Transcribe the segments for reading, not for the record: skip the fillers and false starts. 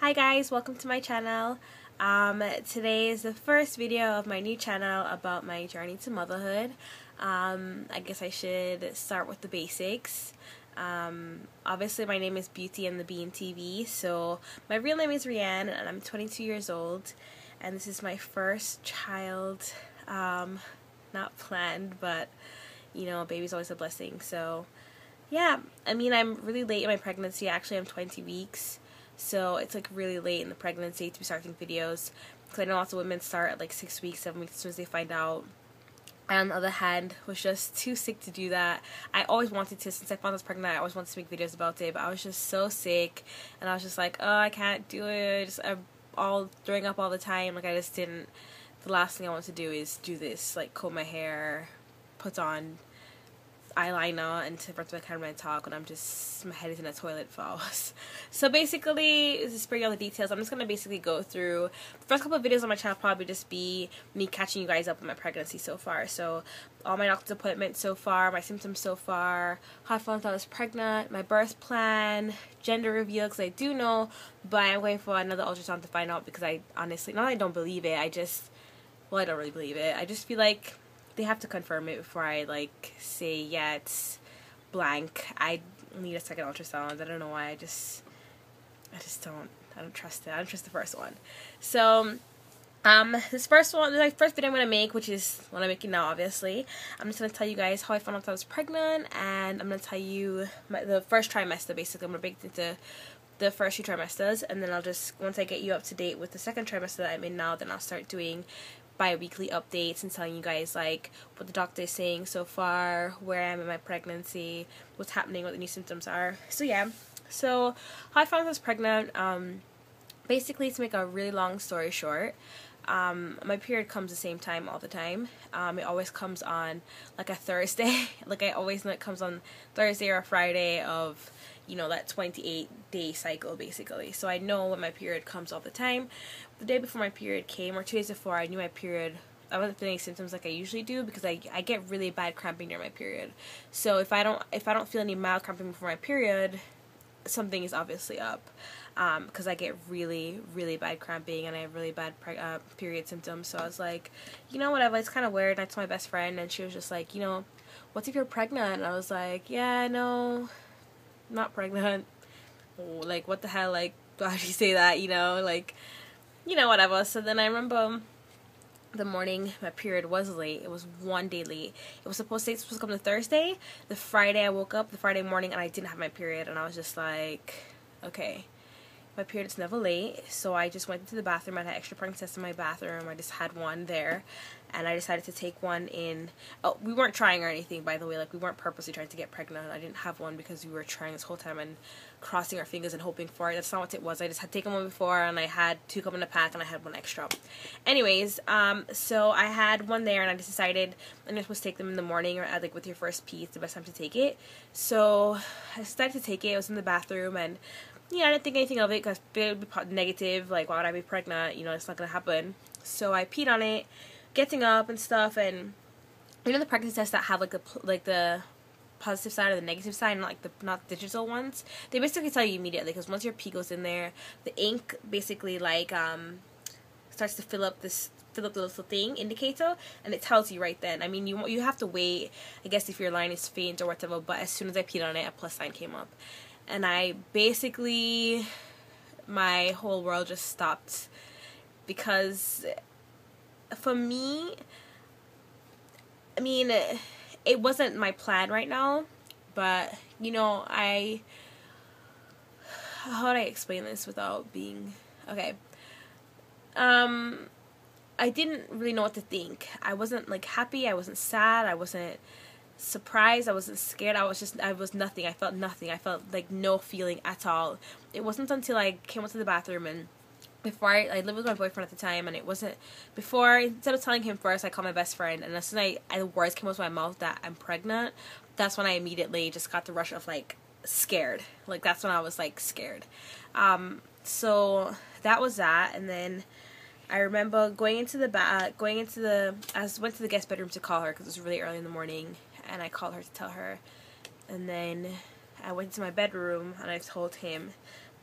Hi guys, welcome to my channel. Today is the first video of my new channel about my journey to motherhood. I guess I should start with the basics. Obviously my name is Beauty and the Bean TV, so my real name is Rianne and I'm 22 years old and this is my first child. Not planned, but you know, baby's always a blessing. So yeah, I mean, I'm really late in my pregnancy. Actually, I'm 20 weeks. So it's like really late in the pregnancy to be starting videos, because I know lots of women start at like 6 weeks, 7 weeks as soon as they find out. I, on the other hand, was just too sick to do that. I always wanted to, since I found I was pregnant, I always wanted to make videos about it, but I was just so sick, and I was just like, oh, I can't do it. I'm all throwing up all the time. Like, I just didn't. The last thing I want to do is do this, like comb my hair, put on eyeliner and to front of the camera and talk when I'm just, my head is in a toilet for hours. So basically, to spare you all the details, I'm just going to basically go through the first couple of videos on my channel. Probably just be me catching you guys up on my pregnancy so far. So all my doctor's appointments so far, my symptoms so far, how I found out I was pregnant, my birth plan, gender reveal, because I do know, but I'm going for another ultrasound to find out, because I honestly, not that I don't believe it, I don't really believe it. I just feel like they have to confirm it before I like say yeah it's blank. I need a second ultrasound. I don't know why. I just don't trust it. I don't trust the first one. So this first one, the first video I'm gonna make, which is what I'm making now, obviously. I'm just gonna tell you guys how I found out I was pregnant, and I'm gonna tell you the first trimester. Basically, I'm gonna break it into the first 2 trimesters, and then I'll just, once I get you up to date with the second trimester that I'm in now, then I'll start doing bi-weekly updates and telling you guys like what the doctor is saying so far, where I am in my pregnancy, what's happening, what the new symptoms are. So yeah, so how I found I was pregnant, basically, to make a really long story short, my period comes the same time all the time. It always comes on like a Thursday. Like, I always know it comes on Thursday or Friday of, you know, that 28-day cycle basically. So I know when my period comes all the time. The day before my period came, or 2 days before, I knew my period. I wasn't feeling any symptoms like I usually do, because I get really bad cramping during my period. So if I don't feel any mild cramping before my period, something is obviously up, because I get really, really bad cramping and I have really bad period symptoms. So I was like, you know, whatever, it's kind of weird. And I told my best friend, and she was just like, you know, what's if you're pregnant? And I was like, yeah, no, I'm not pregnant. Oh, like, what the hell, like, why did you say that, you know, like, you know, whatever. So then I remember the morning my period was late. It was 1 day late. It was supposed to come the Thursday. The Friday I woke up, the Friday morning, and I didn't have my period, and I was just like, okay, my period is never late. So I just went into the bathroom. I had extra pregnancy tests in my bathroom. I just had one there, and I decided to take one in. Oh, we weren't trying or anything, by the way. Like, we weren't purposely trying to get pregnant. I didn't have one because we were trying this whole time and crossing our fingers and hoping for it. That's not what it was. I just had taken one before, and I had 2 come in a pack, and I had one extra. Anyways, so I had one there, and I just decided I'm just supposed to take them in the morning, or like with your first pee, it's the best time to take it. So I decided to take it. I was in the bathroom, and yeah, I didn't think anything of it because it would be negative. Like, why would I be pregnant? You know, it's not gonna happen. So I peed on it, getting up and stuff, and you know the pregnancy tests that have like the positive side or the negative side, not digital ones. They basically tell you immediately, because once your pee goes in there, the ink basically like starts to fill up the little thing indicator, and it tells you right then. I mean, you have to wait, I guess, if your line is faint or whatever. But as soon as I peed on it, a plus sign came up, and I basically, my whole world just stopped, because for me, I mean, it wasn't my plan right now, but, you know, how do I explain this without being, okay, I didn't really know what to think. I wasn't, like, happy, I wasn't sad, I wasn't surprised, I wasn't scared, I was nothing. I felt nothing. I felt, like, no feeling at all. It wasn't until I came up to the bathroom, and before I lived with my boyfriend at the time, and it wasn't before, instead of telling him first, I called my best friend, and as soon as the words came out of my mouth that I'm pregnant, that's when I immediately just got the rush of like scared. Like, that's when I was like scared. So that was that, and then I remember I went to the guest bedroom to call her because it was really early in the morning, and I called her to tell her, and then I went to my bedroom and I told him.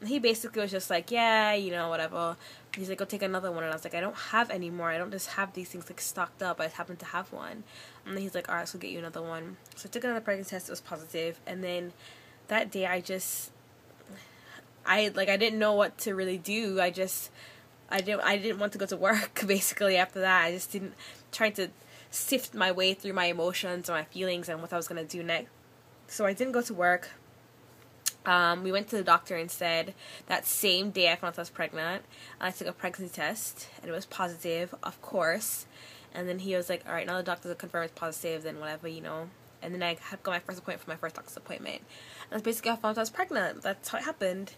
he basically was just like, yeah, you know, whatever. He's like, go take another one. And I was like, I don't have any more. I don't just have these things like stocked up. I just happen to have one. And then he's like, alright, so we'll get you another one. So I took another pregnancy test. It was positive. And then that day I didn't know what to really do. I didn't want to go to work, basically, after that. I just didn't, trying to sift my way through my emotions and my feelings and what I was going to do next. So I didn't go to work. We went to the doctor instead. That same day I found out I was pregnant. I took a pregnancy test, and it was positive, of course. And then he was like, alright, now the doctor will confirm it's positive, then whatever, you know. And then I had got my first appointment for my first doctor's appointment. And that's basically how I found out I was pregnant. That's how it happened.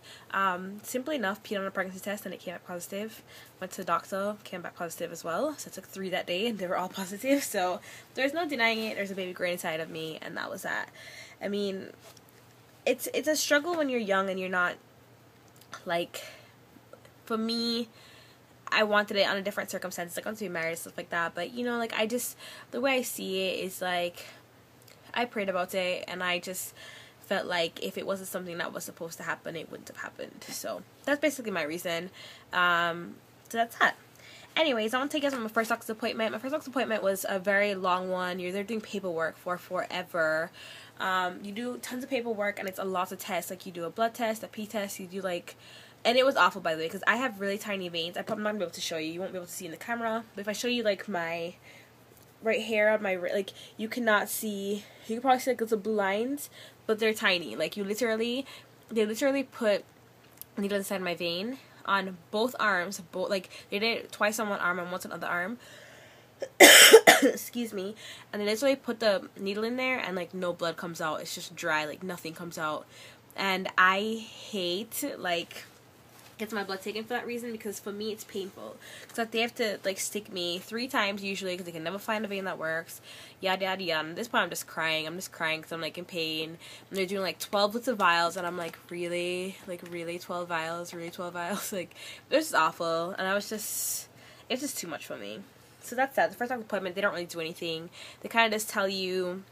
Simply enough, peed on a pregnancy test and it came back positive. Went to the doctor, came back positive as well. So I took 3 that day and they were all positive. So there's no denying it. There's a baby growing inside of me, and that was that. I mean, it's a struggle when you're young and you're not, like, for me, I wanted it on a different circumstance. Like, I wanted to be married and stuff like that. But, you know, like, the way I see it is, like, I prayed about it, and I just felt like if it wasn't something that was supposed to happen, it wouldn't have happened. So that's basically my reason. So that's that. Anyways, I want to take you guys on my first doctor's appointment. My first doctor's appointment was a very long one. You're there doing paperwork for forever. You do tons of paperwork, and it's a lot of tests. Like, you do a blood test, a pee test, you do, like, and it was awful, by the way, because I have really tiny veins. I'm not going to be able to show you. You won't be able to see in the camera. But if I show you, like, my right here on my, like, you cannot see, you can probably see, like, little blue lines, but they're tiny. Like, they literally put a needle inside my vein on both arms, like, they did it twice on one arm and once on the other arm. Excuse me. And they literally put the needle in there, and, like, no blood comes out. It's just dry, like, nothing comes out. And I hate, like, gets my blood taken for that reason, because for me it's painful. Because they have to, like, stick me 3 times usually, because they can never find a vein that works, yada yada yada. And at this point I'm just crying because I'm, like, in pain. And they're doing, like, 12 little vials, and I'm like, really? Like, really? 12 vials? Really 12 vials? Like, it was just awful. And it's just too much for me. So that's that. The first doctor's appointment, they don't really do anything. They kind of just tell you,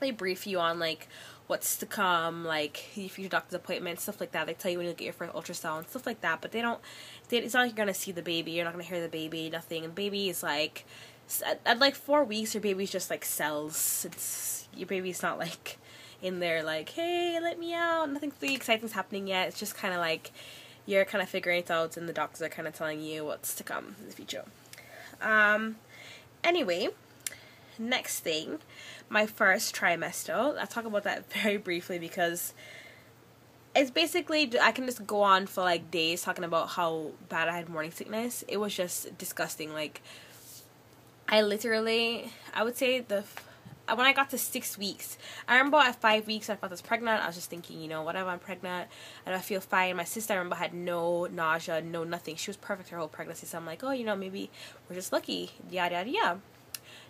they brief you on, like, what's to come, like, if your doctor's appointment, stuff like that. They tell you when you get your first ultrasound, stuff like that. But it's not like you're going to see the baby. You're not going to hear the baby, nothing. And the baby is, like, at like 4 weeks, your baby's just, like, cells. Your baby's not, like, in there, like, hey, let me out. Nothing really exciting's happening yet. It's just kind of, like, you're kind of figuring it out, and the doctors are kind of telling you what's to come in the future. Anyway, next thing, my first trimester. I'll talk about that very briefly, because it's basically, I can just go on for, like, days talking about how bad I had morning sickness. It was just disgusting. Like, I would say when I got to 6 weeks, I remember at 5 weeks I thought I was pregnant. I was just thinking, you know, whatever, I'm pregnant and I feel fine. My sister, I remember, had no nausea, no nothing. She was perfect her whole pregnancy. So I'm like, oh, you know, maybe we're just lucky, yada yada yada.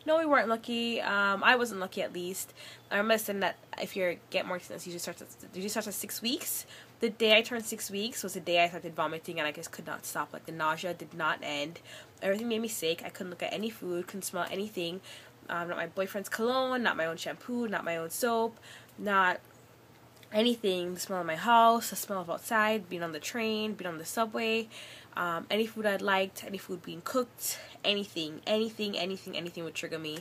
No, we weren't lucky. I wasn't lucky, at least. I remember saying that if you get morning sickness, usually starts at 6 weeks. The day I turned 6 weeks was the day I started vomiting, and I just could not stop. Like, the nausea did not end. Everything made me sick. I couldn't look at any food, couldn't smell anything. Not my boyfriend's cologne, not my own shampoo, not my own soap, not anything. The smell of my house, the smell of outside, being on the train, being on the subway, any food I liked, any food being cooked, anything would trigger me.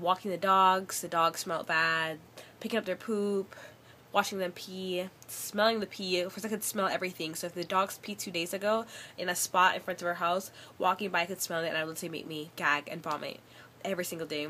Walking the dogs smelled bad, picking up their poop, watching them pee, smelling the pee. First, I could smell everything. So if the dogs peed 2 days ago in a spot in front of our house, walking by I could smell it, and it would literally make me gag and vomit every single day.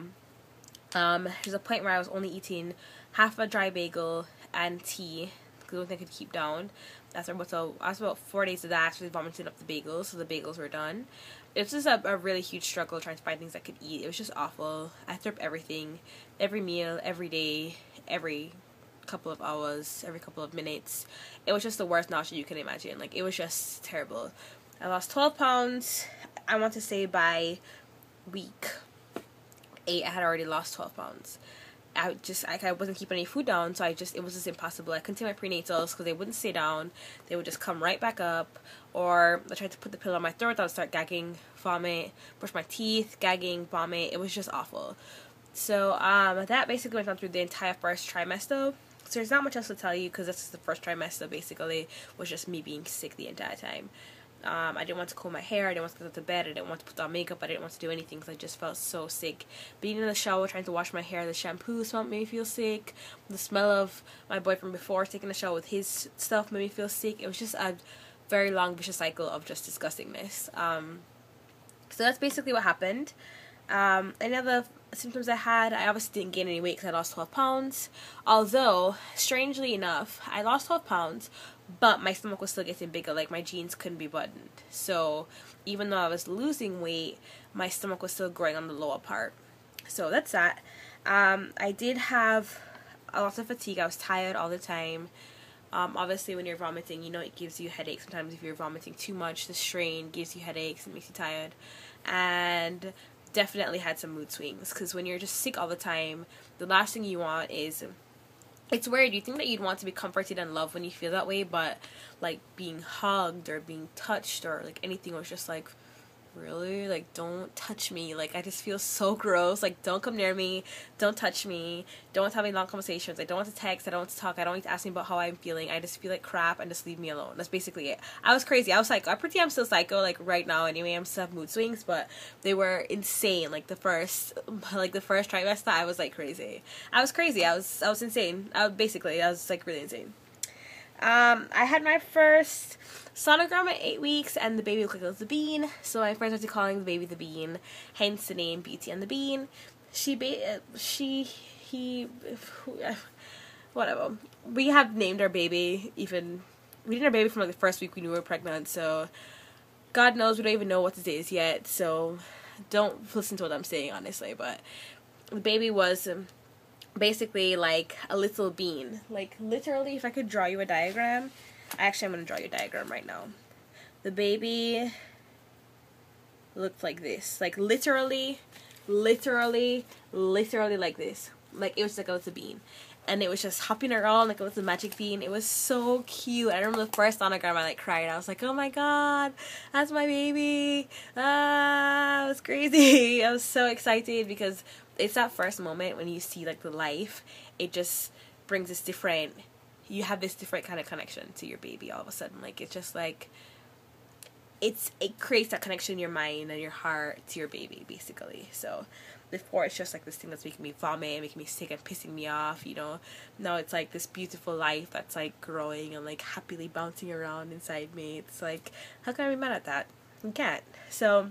There's a point where I was only eating half a dry bagel and tea, because the only thing I could keep down. After about 4 days of that, I actually vomited up the bagels, so the bagels were done. It was just a really huge struggle trying to find things I could eat. It was just awful. I threw up everything, every meal, every day, every couple of hours, every couple of minutes. It was just the worst nausea you can imagine. Like, it was just terrible. I lost 12 pounds. I want to say by week 8 I had already lost 12 pounds. I wasn't keeping any food down, so it was just impossible. I couldn't take my prenatals because they wouldn't stay down. They would just come right back up. Or I tried to put the pill on my throat, I would start gagging, vomit, brush my teeth, gagging, vomit. It was just awful. So that basically went on through the entire first trimester. So there's not much else to tell you because this is the first trimester. Basically, was just me being sick the entire time. I didn't want to comb my hair, I didn't want to go to bed, I didn't want to put on makeup, I didn't want to do anything because I just felt so sick. Being in the shower, trying to wash my hair, the shampoo smelled made me feel sick. The smell of my boyfriend before taking a shower with his stuff made me feel sick. It was just a very long vicious cycle of just disgustingness. So that's basically what happened. Any other symptoms I had, I obviously didn't gain any weight because I lost 12 pounds. Although, strangely enough, I lost 12 pounds, but my stomach was still getting bigger. Like, my jeans couldn't be buttoned. So, even though I was losing weight, my stomach was still growing on the lower part. So, that's that. I did have a lot of fatigue. I was tired all the time. Obviously, when you're vomiting, you know it gives you headaches. Sometimes if you're vomiting too much, the strain gives you headaches and makes you tired. And definitely had some mood swings, because when you're just sick all the time, the last thing you want is, it's weird, you think that you'd want to be comforted and loved when you feel that way, but like being hugged or being touched or like anything was just like, really? Like, don't touch me. Like, I just feel so gross. Like, don't come near me. Don't touch me. Don't want to have any long conversations. I don't want to text. I don't want to talk. I don't want to ask me about how I'm feeling. I just feel like crap and just leave me alone. That's basically it. I was crazy. I was psycho. I'm still psycho, like, right now anyway. I'm still have mood swings, but they were insane. Like, the first trimester, I was, like, crazy. I was crazy. I was insane. I was, like, really insane. I had my first sonogram at 8 weeks, and the baby looked like it was a bean, so my friends started calling the baby the Bean, hence the name Beauty and the Bean. Whatever. We have named our baby, we named our baby from like the first week we knew we were pregnant, so God knows we don't even know what it is yet, so don't listen to what I'm saying, honestly, but the baby was basically like a little bean. Like, literally, if I could draw you a diagram, I'm going to draw you a diagram right now. The baby looked like this. Like, literally like this. Like, it was like a little bean. And it was just hopping around like a little magic bean. It was so cute. I remember the first sonogram, I like cried. I was like, oh my god, that's my baby. Ah, it was crazy. I was so excited because it's that first moment when you see like the life. It just brings this different, you have this different kind of connection to your baby all of a sudden. Like, it's just like, it creates that connection in your mind and your heart to your baby, basically. So before, it's just like this thing that's making me vomit and making me sick and pissing me off, you know. Now it's like this beautiful life that's like growing and like happily bouncing around inside me. It's like, how can I be mad at that? You can't. So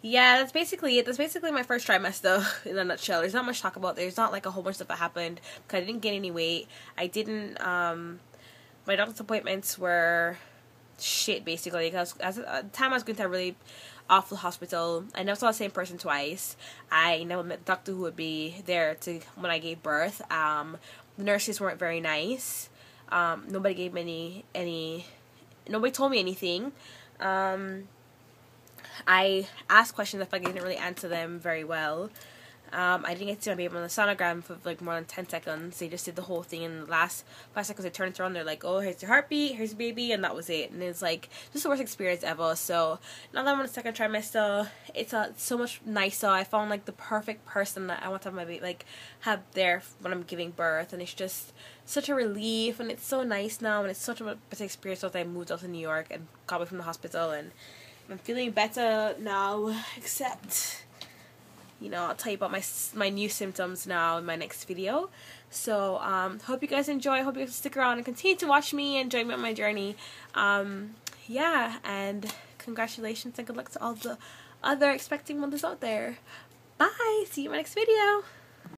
yeah, that's basically it. That's basically my first trimester in a nutshell. There's not much to talk about. There's not like a whole bunch of stuff that happened because I didn't gain any weight. I didn't my doctor's appointments were shit, basically, because at the time I was going to a really awful hospital. I never saw the same person twice. I never met the doctor who would be there when I gave birth. The nurses weren't very nice. Nobody gave me nobody told me anything. I asked questions, I felt like I didn't really answer them very well. I didn't get to see my baby on the sonogram for like more than 10 seconds. They just did the whole thing, in the last 5 seconds they turned it around, they're like, oh, here's your heartbeat, here's your baby, and that was it. And it's like just the worst experience ever. So now that I'm on the second trimester, it's so much nicer. I found like the perfect person that I want to have my baby, like, have there when I'm giving birth, and it's just such a relief, and it's so nice now, and it's such a better experience since I moved out to New York and got away from the hospital, and I'm feeling better now, except, you know, I'll tell you about my new symptoms now in my next video. So, hope you guys enjoy. Hope you guys stick around and continue to watch me and join me on my journey. Yeah, and congratulations and good luck to all the other expecting mothers out there. Bye! See you in my next video!